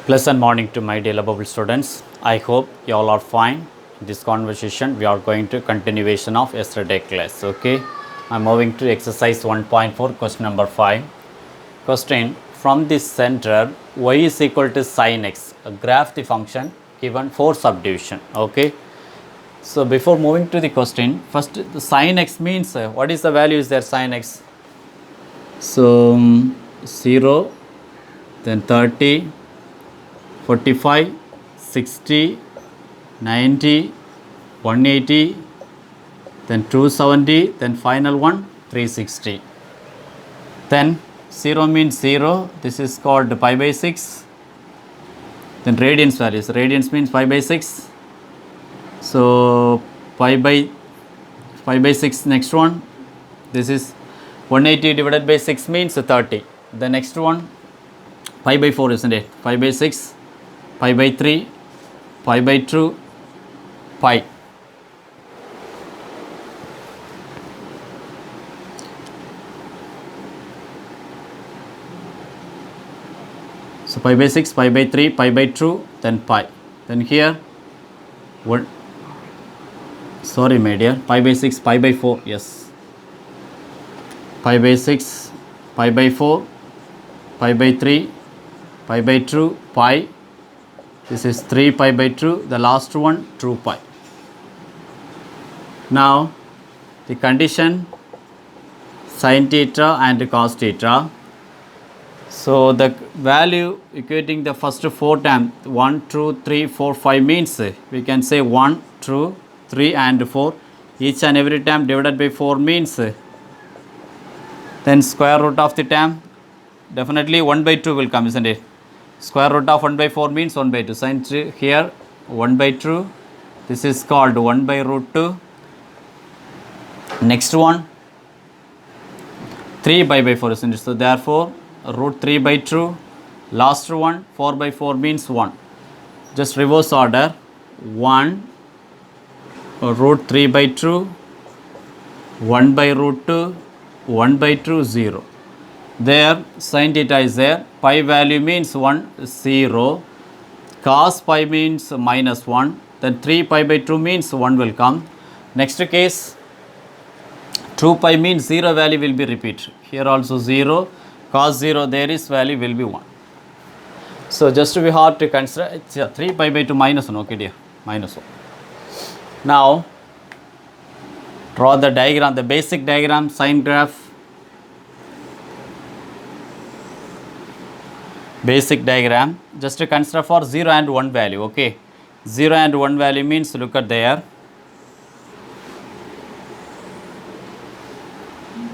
Pleasant morning to my dear lovable students. I hope you all are fine. In this conversation, we are going to continuation of yesterday class. Okay, I'm moving to exercise 1.4, question number 5. Question: from this center, y is equal to sin x. Graph the function given for subdivision. Okay. So before moving to the question, first the sin x means what is the value is there sin x? So 0, then 30. 45, 60, 90, 180, then 270, then final one 360. Then 0 means 0, this is called pi by 6. Then radians values, radians means pi by 6. So pi by 6 next one, this is 180 divided by 6 means 30. The next one pi by 4 isn't it, pi by 6. Pi by 3, pi by 2, pi. So pi by 6, pi by 3, pi by 2, then pi. Then here, what? Sorry, my dear, pi by 6, pi by 4, yes. Pi by 6, pi by 4, pi by 3, pi by 2, pi. This is 3 pi by 2, the last one 2 pi. Now the condition sin theta and cos theta. So the value equating the first 4 times 1, 2, 3, 4, 5 means we can say 1, 2, 3 and 4. Each and every term divided by 4 means then square root of the term definitely 1 by 2 will come, isn't it? Square root of 1 by 4 means 1 by 2. Sin here 1 by 2. This is called 1 by root 2. Next one 3 pi by 4 isn't it? So therefore root 3 by 2. Last one 4 by 4 means 1. Just reverse order 1 root 3 by 2, 1 by root 2, 1 by 2 0. There sin theta is there, pi value means 1 0, cos pi means minus 1, then 3 pi by 2 means 1 will come. Next case 2 pi means 0 value will be repeated. Here also 0, cos 0 there is value will be 1. So just to be hard to consider, it's 3 pi by 2 minus 1, okay dear, minus 1. Now draw the diagram, the basic diagram, sine graph. Basic diagram, just to consider for 0 and 1 value, okay. 0 and 1 value means look at there.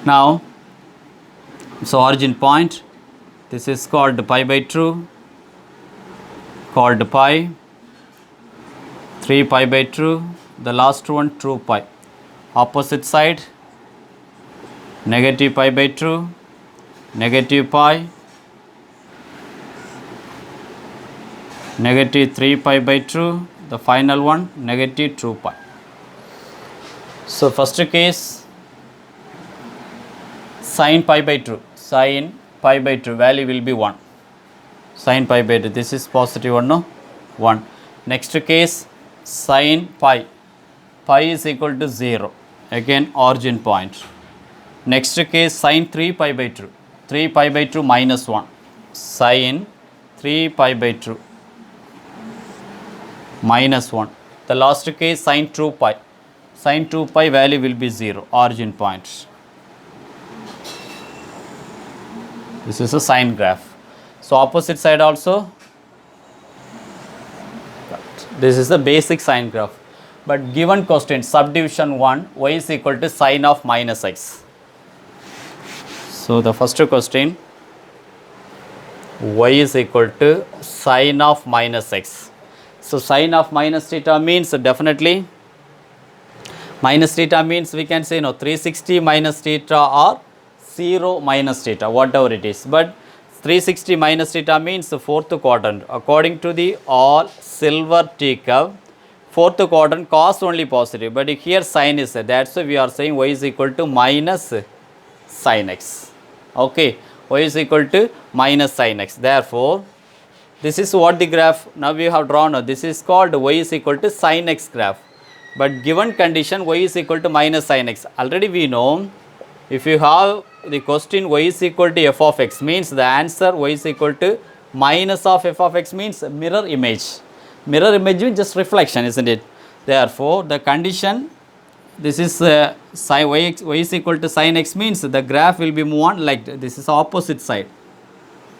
Now, so origin point, this is called pi by 2, called pi, 3 pi by 2, the last one 2 pi. Opposite side, negative pi by 2, negative pi, negative 3 pi by 2, the final one negative 2 pi. So first case sin pi by 2, sin pi by 2 value will be 1, sin pi by 2, this is positive one, no, 1. Next case sin pi, pi is equal to 0, again origin point. Next case sin 3 pi by 2, 3 pi by 2 minus 1, sin 3 pi by 2 minus 1. The last case sin 2 pi. Sin 2 pi value will be 0, origin point. This is a sine graph. So opposite side also, this is the basic sine graph. But given question subdivision 1, y is equal to sine of minus x. So the first question, y is equal to sine of minus x. So sine of minus theta means definitely minus theta means we can say 360 minus theta or 0 minus theta, whatever it is. But 360 minus theta means the fourth quadrant. According to the all silver teacup, fourth quadrant cos only positive. But here sine is there. That's why we are saying y is equal to minus sin x. Okay, y is equal to minus sin x. Therefore, This is what the graph now we have drawn. This is called y is equal to sin x graph. But given condition y is equal to minus sin x. Already we know if you have the question y is equal to f of x means the answer y is equal to minus of f of x means mirror image. Mirror image means just reflection, isn't it? Therefore, the condition this is sin y is equal to sin x means the graph will be move on like this is opposite side.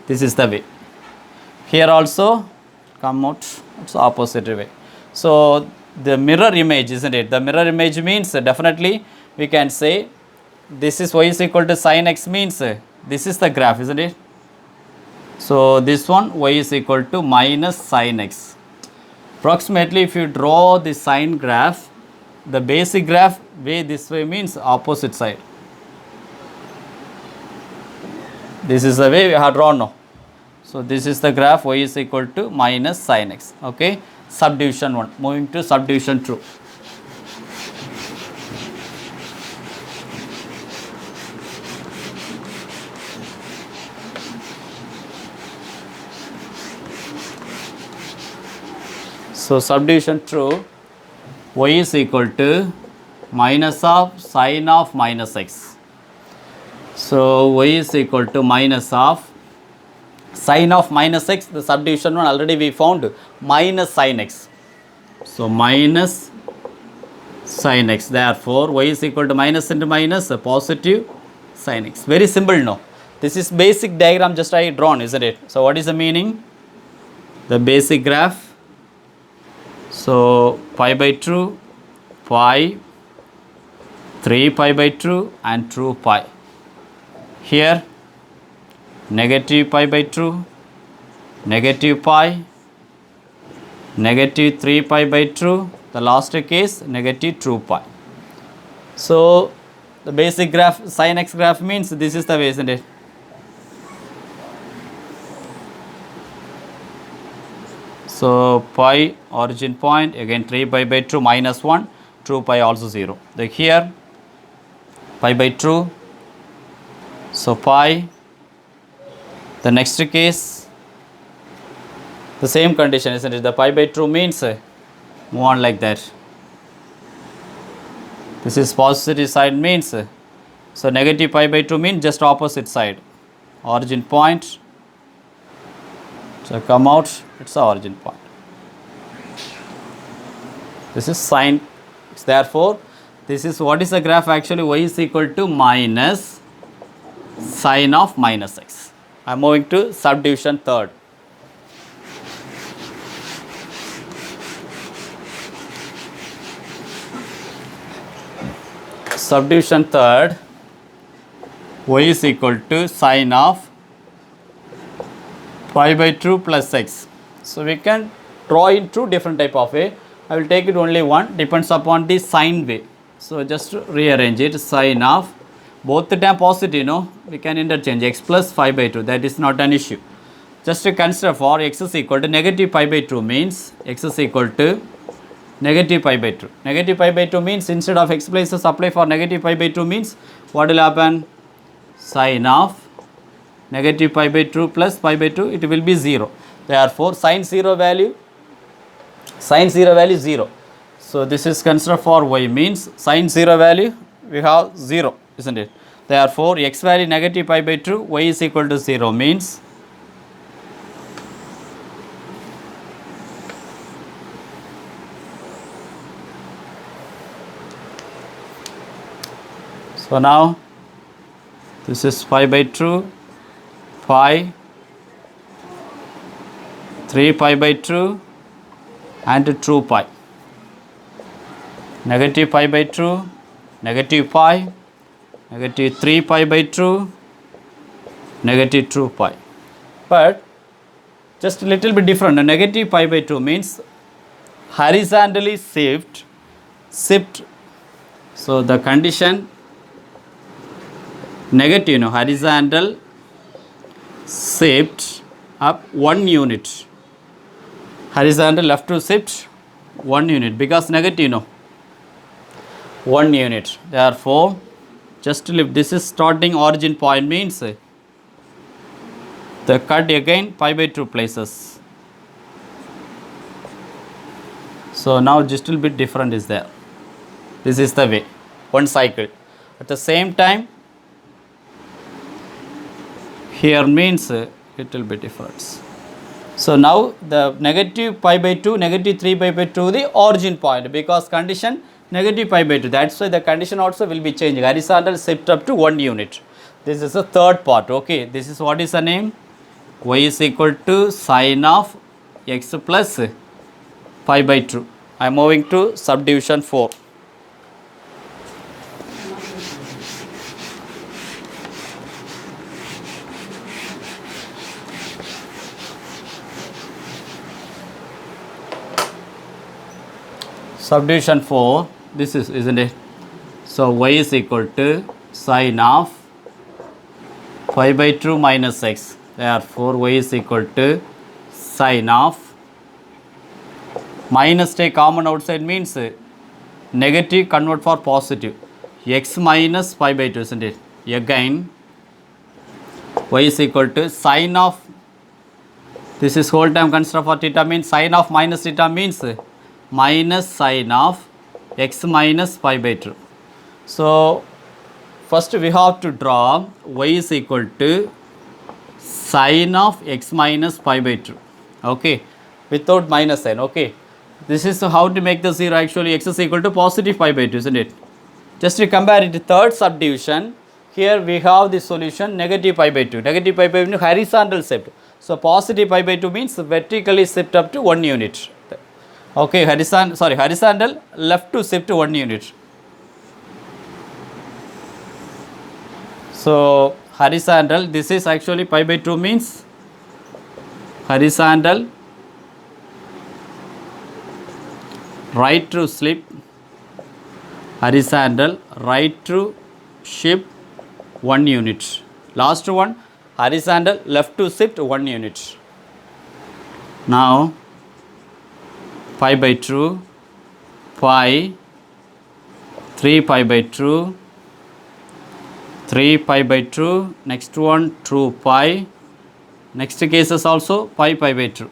This is the way. Here also come out it's opposite way. So the mirror image, isn't it? The mirror image means definitely we can say this is y is equal to sin x means this is the graph, isn't it? So this one y is equal to minus sin x. Approximately if you draw the sine graph, the basic graph way this way means opposite side. This is the way we have drawn now. So this is the graph y is equal to minus sin x. Okay. Subdivision 1. Moving to subdivision 2. So subdivision 2, y is equal to minus of sin of minus x. So y is equal to minus of sin of minus x. The subdivision 1 already we found minus sin x. So minus sin x. Therefore y is equal to minus into minus a positive sin x. Very simple now. This is basic diagram just I drawn, isn't it? So what is the meaning? The basic graph. So pi by 2, pi, 3 pi by 2 and 2 pi. Here negative pi by 2, negative pi, negative 3 pi by 2, the last case negative 2 pi. So the basic graph sin x graph means this is the way, isn't it? So pi origin point, again 3 pi by 2 minus 1, 2 pi also 0. The here pi by 2, so pi, the next case the same condition, isn't it? The pi by 2 means move on like that. This is positive side means so negative pi by 2 means just opposite side. Origin point. So come out, it's the origin point. This is sine. Therefore, this is what is the graph actually? Y is equal to minus sine of minus x. I am moving to subdivision 3rd. Subdivision 3rd, y is equal to sine of pi by 2 plus x. So we can draw in two different type of way. I will take it only one, depends upon the sign way. So just rearrange it, sine of both the time positive, we can interchange x plus 5 by 2, that is not an issue. Just to consider for x is equal to negative pi by 2 means x is equal to negative pi by 2. Negative pi by 2 means instead of x places apply for negative pi by 2 means what will happen? Sine of negative pi by 2 plus pi by 2, it will be 0. Therefore, sine 0 value 0. So this is considered for y means sine 0 value we have 0, isn't it? Therefore, x value negative pi by 2, y is equal to 0 means so now this is pi by 2, pi, 3 pi by 2 and 2 pi. Negative pi by 2, negative pi, negative 3 pi by 2, negative 2 pi. But just a little bit different. A negative pi by 2 means horizontally shift. So the condition negative, horizontal shift up 1 unit. Horizontal left to shift 1 unit because negative, 1 unit. Therefore, just leave this is starting origin point means the cut again pi by 2 places. So now just a little bit different is there. This is the way, one cycle. At the same time, here means it will be different. So now the negative pi by 2, negative 3 pi by 2 the origin point, because condition negative pi by 2. That's why the condition also will be changing. Horizontal shift up to 1 unit. This is the third part. Okay, this is what is the name? Y is equal to sine of x plus pi by 2. I am moving to subdivision 4. Subdivision 4, this is, isn't it? So y is equal to sine of pi by 2 minus x. Therefore y is equal to sine of, minus take common outside means negative convert for positive, x minus pi by 2, isn't it? Again y is equal to sine of, this is whole term consider for theta means sine of minus theta means minus sine of x minus pi by 2. So first we have to draw y is equal to sine of x minus pi by 2. Okay, without minus sign. Okay, this is how to make the 0. Actually x is equal to positive pi by 2, isn't it? Just to compare it to third subdivision, here we have the solution negative pi by 2. Negative pi by 2 horizontal shift. So positive pi by 2 means vertically shift up to 1 unit. Okay, horizontal left to shift to 1 unit. So horizontal, this is actually pi by 2 means horizontal right to slip, horizontal right to shift 1 unit. Last one, horizontal left to shift 1 unit. Now pi by 2, pi, 3 pi by 2, 3 pi by 2, next one 2 pi, next case is also pi by 2.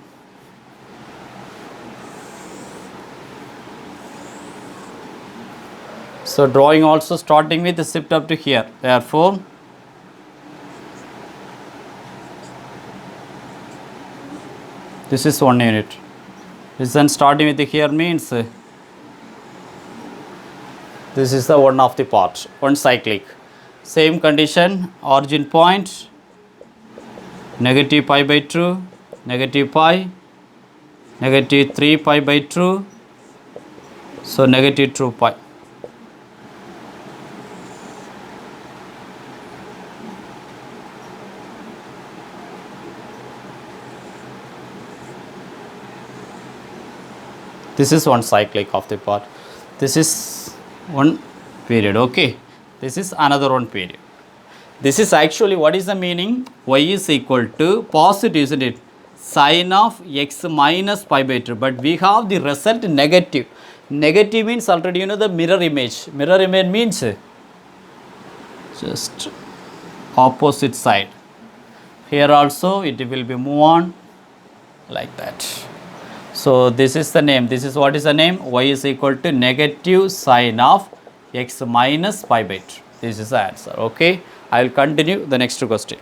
So drawing also starting with the shift up to here. Therefore this is 1 unit. This then starting with the here means this is the one of the part, one cyclic. Same condition, origin point, negative pi by 2, negative pi, negative 3 pi by 2, so negative 2 pi. This is one cyclic of the part. This is one period. Okay, this is another one period. This is actually what is the meaning? Y is equal to positive, isn't it? Sine of x minus pi by 2. But we have the result negative. Negative means already you know the mirror image. Mirror image means just opposite side. Here also it will be move on like that. So this is the name. This is what is the name? Y is equal to negative sine of x minus pi by 2. This is the answer. Okay. I will continue the next question.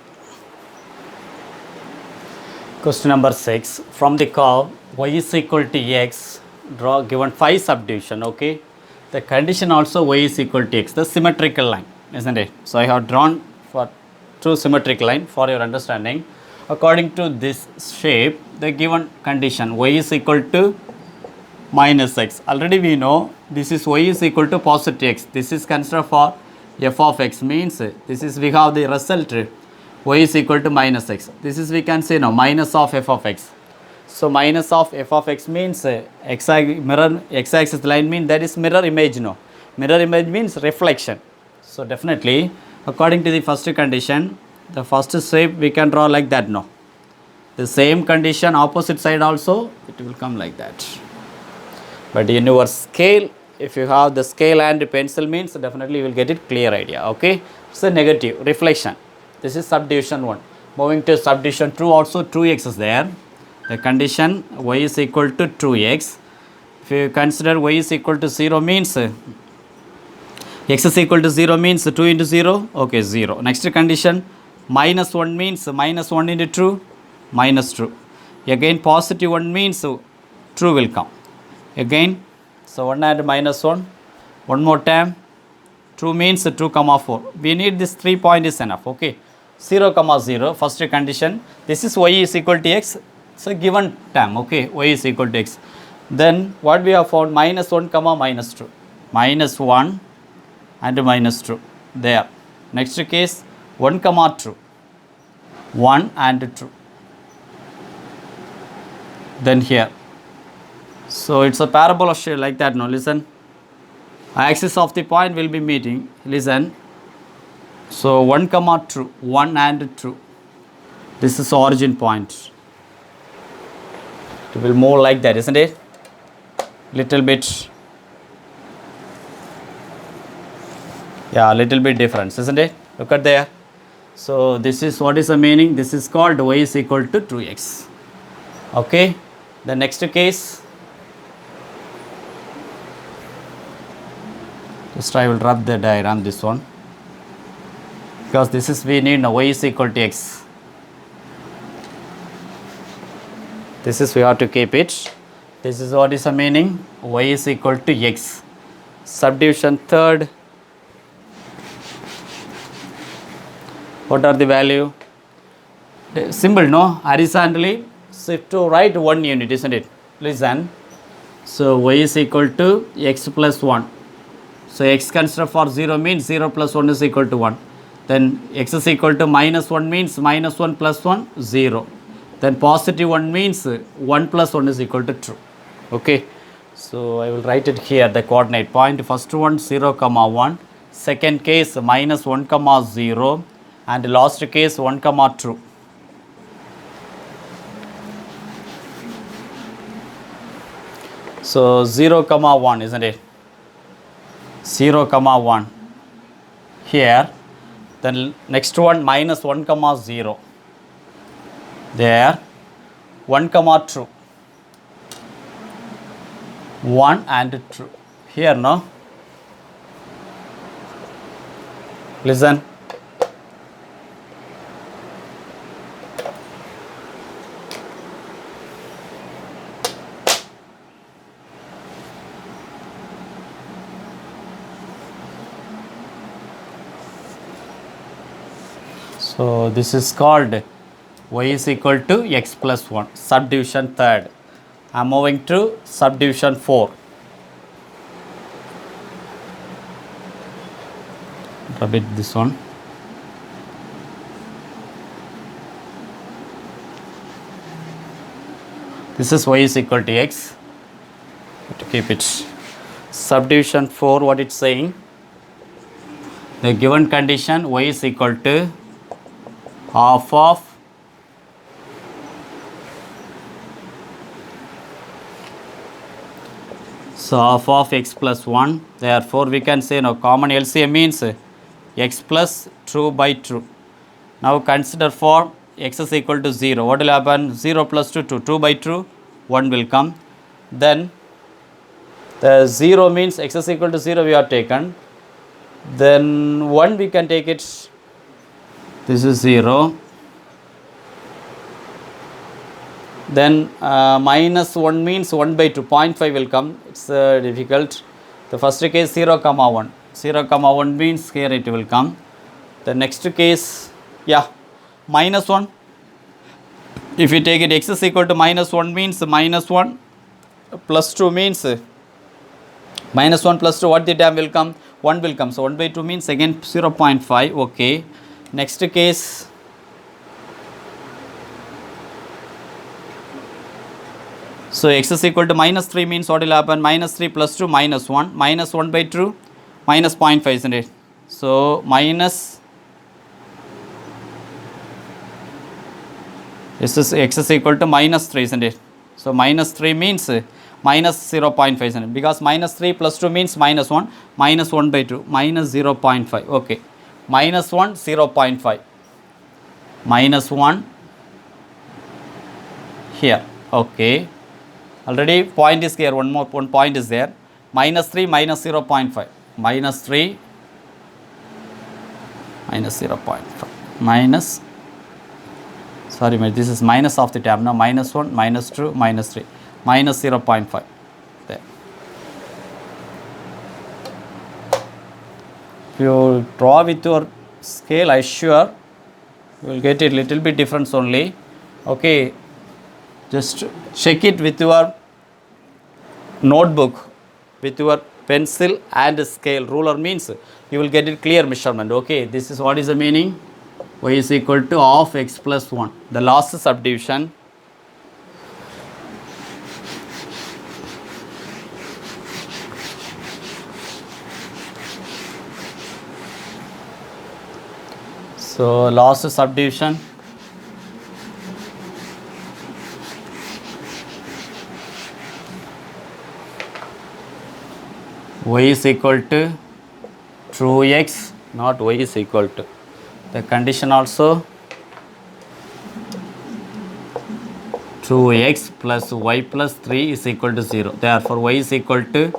Question number 6. From the curve y is equal to x, draw given 5 subdivision. Okay. The condition also y is equal to x, the symmetrical line, isn't it? So I have drawn for 2 symmetrical line for your understanding. According to this shape, the given condition y is equal to minus x. Already we know this is y is equal to positive x. This is considered for f of x means this is we have the result y is equal to minus x. This is we can say now minus of f of x. So minus of f of x means mirror x-axis line means that is mirror image. No, mirror image means reflection. So definitely according to the first condition, the first shape we can draw like that. No, the same condition opposite side also it will come like that. But in your scale, if you have the scale and the pencil means definitely you will get it clear idea. Okay, so negative reflection. This is subdivision 1. Moving to subdivision 2, also 2x is there. The condition y is equal to 2x. If you consider y is equal to 0 means x is equal to 0 means 2 into 0, okay, 0. Next condition, minus 1 means minus 1 into 2, minus 2. Again, positive 1 means true will come. Again, so 1 and minus 1. One more time, 2 means 2 comma 4. We need this 3 point is enough, okay. 0 comma 0, first condition. This is y is equal to x. So given term, okay, y is equal to x. Then what we have found, minus 1 comma minus 2. Minus 1 and minus 2 there. Next case, 1 comma 2. 1 and 2. Then here. So it's a parabola shape like that. Now listen. Axis of the point will be meeting. Listen. So 1 comma 2. 1 and 2. This is origin point. It will move like that, isn't it? Little bit. Yeah, little bit difference, isn't it? Look at there. So this is what is the meaning. This is called y is equal to 2x. Okay. The next case. Just I will rub the diagram, this one. Because this is we need y is equal to x. This is we have to keep it. This is what is the meaning. Y is equal to x. Subdivision third. What are the value? The symbol, no? Horizontally shift to right 1 unit, isn't it? Listen. So y is equal to x plus 1. So x consider for 0 means 0 plus 1 is equal to 1. Then x is equal to minus 1 means minus 1 plus 1, 0. Then positive 1 means 1 plus 1 is equal to 2. Okay. So I will write it here, the coordinate point. First one 0 comma 1. Second case minus 1 comma 0. And last case 1 comma 2. So 0 comma 1, isn't it? 0 comma 1 here. Then next one minus 1 comma 0 there. 1 comma 2. 1 and 2 here, no? Listen. So this is called y is equal to x plus 1, subdivision third. I am moving to subdivision 4. Rub it this one. This is y is equal to x. To keep it. Subdivision 4, what it's saying? The given condition y is equal to half of x plus 1. Therefore we can say now common LCM means x plus 2 by 2. Now consider for x is equal to 0. What will happen? 0 plus 2, 2. 2 by 2, 1 will come. Then the 0 means x is equal to 0 we have taken. Then 1 we can take it. This is 0. Then minus 1 means 1 by 2, 0.5 will come. It's difficult. The first case 0 comma 1. 0 comma 1 means here it will come. The next case, yeah, minus 1. If you take it x is equal to minus 1 means minus 1 plus 2 means minus 1 plus 2, what the term will come? 1 will come. So 1 by 2 means again 0.5. Okay. Next case, so x is equal to minus 3 means what will happen? Minus 3 plus 2 minus 1. Minus 1 by 2 minus 0.5, isn't it? So minus, this is x is equal to minus 3, isn't it? So minus 3 means minus 0.5, isn't it? Because minus 3 plus 2 means minus 1. Minus 1 by 2 minus 0.5. Okay. Minus 1, 0.5. Minus 1 here. Okay. Already point is here, one point is there. Minus 3 minus 0.5. Minus 3 minus 0.5. Minus, sorry, this is minus of the term. Now minus 1, minus 2, minus 3. Minus 0.5. There. If you draw with your scale, I sure you will get it little bit difference only. Okay, just check it with your notebook, with your pencil and scale. Ruler means you will get it clear measurement. Okay, this is what is the meaning. Y is equal to half x plus 1. The last subdivision. So last subdivision. Y is equal to 2x, not y is equal to. The condition also 2x plus y plus 3 is equal to 0. Therefore, y is equal to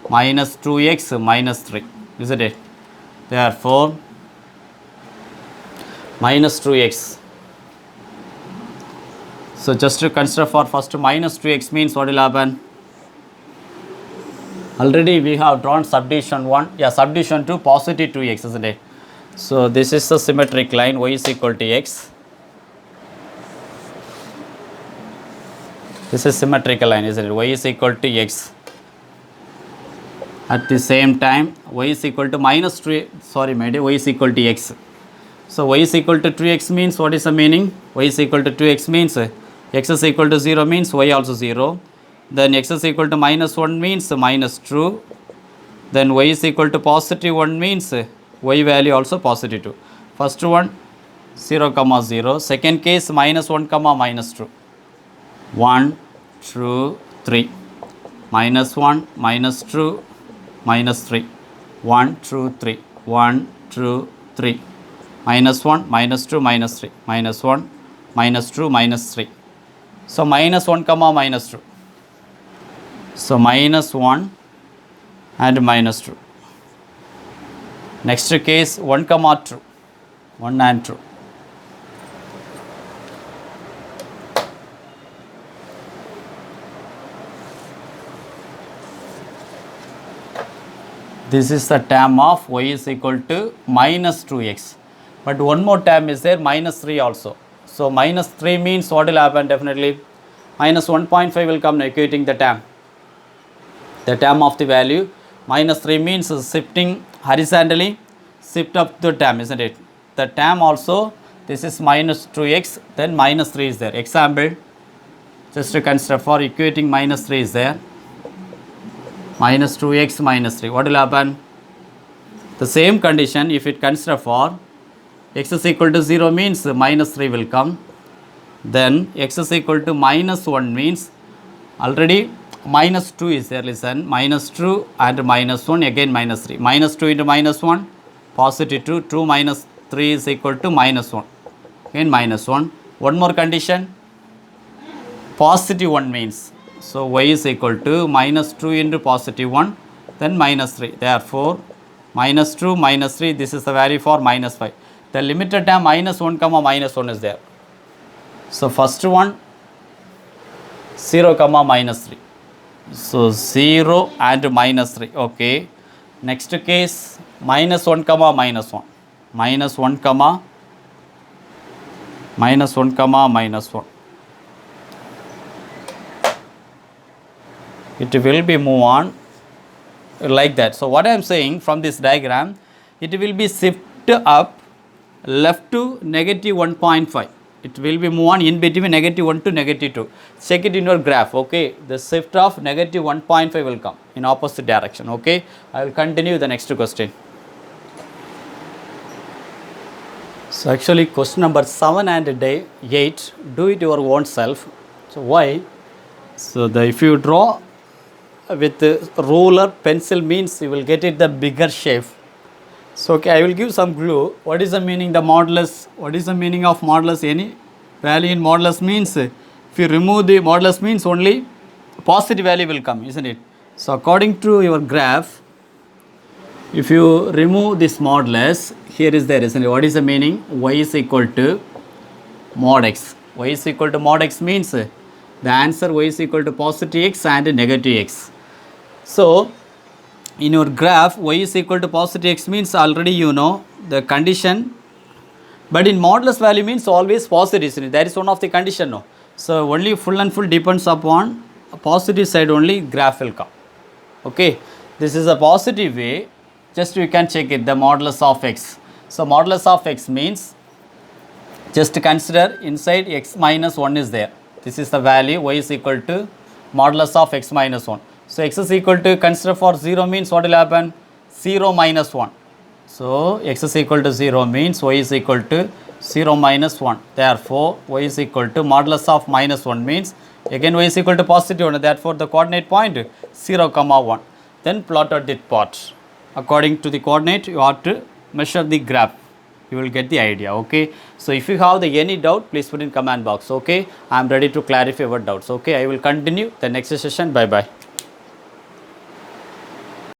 minus 2x minus 3. Isn't it? Therefore, minus 2x. So, just to consider for first minus 2x means what will happen? Already we have drawn subdivision 1, yeah, subdivision 2 positive 2x, isn't it? So this is the symmetric line, y is equal to x. This is symmetrical line, isn't it? Y is equal to x. At the same time, y is equal to minus 3, sorry, maybe y is equal to x. So y is equal to 2x means what is the meaning? Y is equal to 2x means x is equal to 0 means y also 0. Then x is equal to minus 1 means minus 2. Then y is equal to positive 1 means y value also positive 2. First one 0 comma 0. Second case minus 1 comma minus 2. 1, 2, 3. Minus 1, minus 2, minus 3. 1, 2, 3. 1, 2, 3. Minus 1, minus 2, minus 3. Minus 1, minus 2, minus 3. So minus 1 comma minus 2. So minus 1 and minus 2. Next case 1 comma 2. 1 and 2. This is the term of y is equal to minus 2x. But one more term is there, minus 3 also. So minus 3 means what will happen? Definitely minus 1.5 will come equating the term. The term of the value minus 3 means shifting horizontally, shift up the term, isn't it? The term also, this is minus 2x, then minus 3 is there. Example, just to consider for equating minus 3 is there. Minus 2x minus 3. What will happen? The same condition, if it consider for x is equal to 0 means minus 3 will come. Then x is equal to minus 1 means already minus 2 is there, listen, minus 2 and minus 1, again minus 3. Minus 2 into minus 1, positive 2, 2 minus 3 is equal to minus 1, again minus 1. One more condition, positive 1 means, so y is equal to minus 2 into positive 1, then minus 3. Therefore, minus 2, minus 3, this is the value for minus 5. The limited term minus 1 comma minus 1 is there. So first one 0 comma minus 3. So 0 and minus 3. Okay. Next case minus 1 comma minus 1. Minus 1 comma minus 1 comma minus 1. It will be move on like that. So what I am saying from this diagram, it will be shift up left to negative 1.5. It will be move on in between negative 1 to negative 2. Check it in your graph, okay. The shift of negative 1.5 will come in opposite direction, okay. I will continue the next question. So actually question number 7 and 8, do it your own self. So why? So if you draw with the ruler, pencil means you will get it the bigger shape. So okay, I will give some clue. What is the meaning the modulus? What is the meaning of modulus? Any value in modulus means if you remove the modulus means only positive value will come, isn't it? So according to your graph, if you remove this modulus, here is there, isn't it? What is the meaning? Y is equal to mod x. Y is equal to mod x means the answer y is equal to positive x and negative x. So in your graph, y is equal to positive x means already you know the condition, but in modulus value means always positive, isn't it? That is one of the condition, no? So only full and full depends upon a positive side only graph will come. Okay, this is a positive way. Just you can check it, the modulus of x. So modulus of x means, just consider inside x minus 1 is there. This is the value, y is equal to modulus of x minus 1. So x is equal to, consider for 0 means what will happen? 0 minus 1. So x is equal to 0 means y is equal to 0 minus 1. Therefore y is equal to modulus of minus 1 means again y is equal to positive 1. Therefore the coordinate point 0 comma 1. Then plot out that part. According to the coordinate, you have to measure the graph. You will get the idea. Okay. So if you have any doubt, please put in comment box. Okay. I am ready to clarify your doubts. Okay. I will continue the next session. Bye bye.